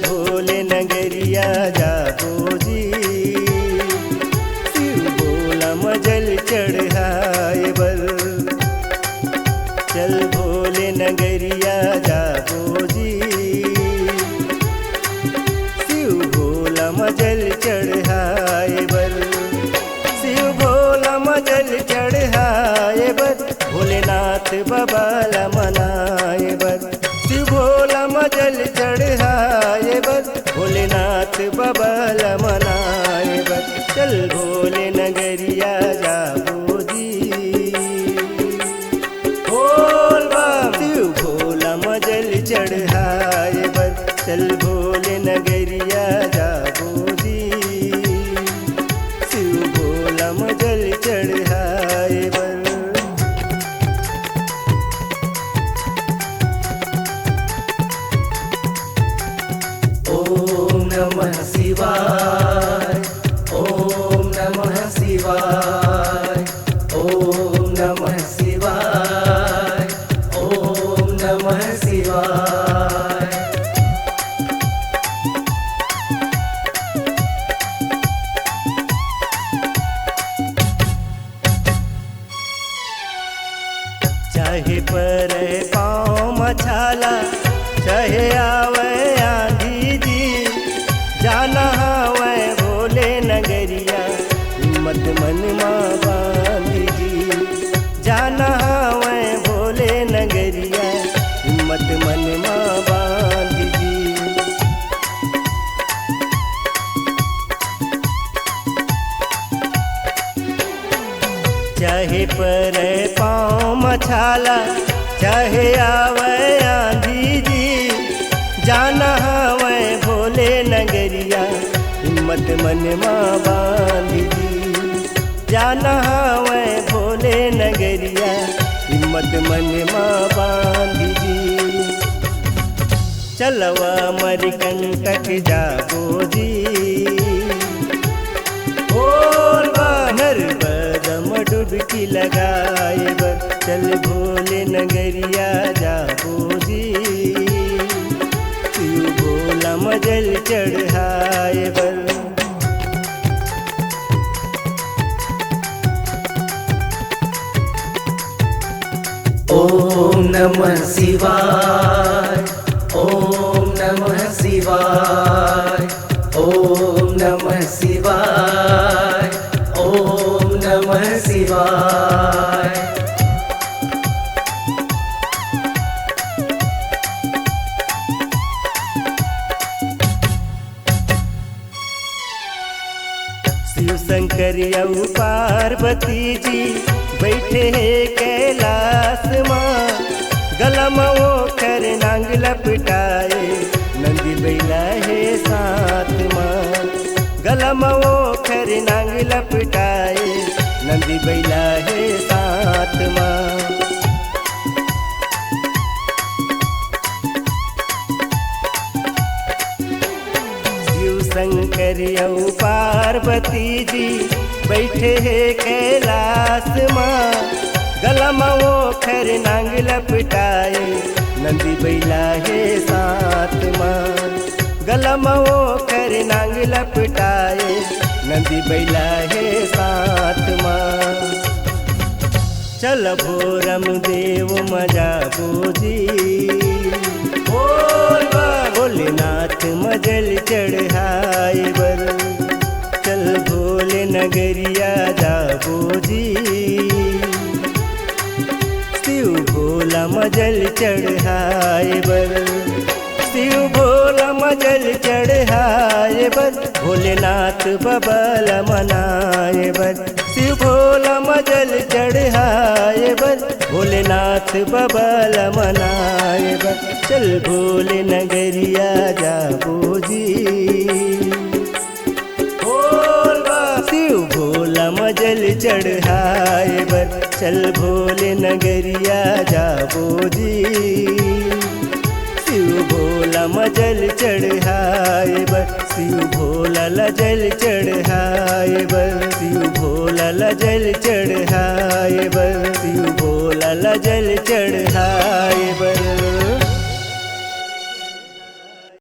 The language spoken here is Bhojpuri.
भोले नगरिया जाबो जी, शिव भोला मजल चढ़ाए बर। चल भोले नगरिया जाबो जी, शिव भोला मजल चढ़ाए बर। शिव भोला मजल चढ़ाए बर, भोलेनाथ बाबा ला मनाए बर। शिव भोला मजल चढ़ाए बर, भोलेनाथ बाबा ला मनाए बर। चल भोले नगरिया जाबो जी, बोल बम। शिव भोला मजल चढ़ाए बर, चल भोले नगरिया जाबो जी, शिव भोला मजल चढ़ाए बर। ओम नमः शिवाय, ओम नमः शिवाय, ओम नमः शिवाय, ओम नमः शिवाय। चाहे पर पाँव मछाला, चाहे आवे आंधी जी, जाना हवै भोले नगरिया, हिम्मत मन माँ बांधी जी। जाना हवै भोले नगरिया, हिम्मत मन माँ बांधी जी। चाहे पर पाँव मछाला, चाहे आवे आंधी जी, जाना हवै भोले नगरिया, हिम्मत मन माँ बांधी जी। जाना हवै भोले नगरिया, हिम्मत मन माँ बांधी जी। चलवा मरिकंटक जाबो जी, बोल बम डुबकी लगाए बर। चल भोले नगरिया जाबो जी, शिव भोला मजल चढ़ाए बर। ओम नमः शिवाय, ओम नमः शिवाय, ओम नमः शिवाय, ओम नमः शिवाय। शिव शंकर यऊ पार्वती जी बैठे हैं कैलाश माँ, गला वो कर नांग लपटाए, नंदी बैला है साथ माँ। गला वो कर नांग लपटाए, नंदी बैला है साथ माँ। शिव शंकर यऊ पार्वती जी बैठे हैं कैलाश माँ, गला वो खर नांग लपटाए, नंदी बैला है साथ माँ। गला वो खर नांग लपटाए, नंदी बैला है साथ माँ। चल भोरम देव मजाबो जी, बोल भोलेनाथ मजल चढ़ाए बर। चल भोले नगरिया जाबो जी, शिव भोला मजल चढ़ाए बर। शिव भोला मजल चढ़ाए बर, भोलेनाथ बाबा ला मनाए बर। शिव भोला मजल चढ़ाए बर, भोलेनाथ बाबा ला मनाए बर। चल भोले नगरिया जाबो जी, शिव भोला मजल चढ़ाए बर। चल भोले नगरिया जाबो जी, शिव भोला मजल चढ़ाए बर। शिव भोला ला जल चढ़ाए बर, शिव भोला ला जल चढ़ाए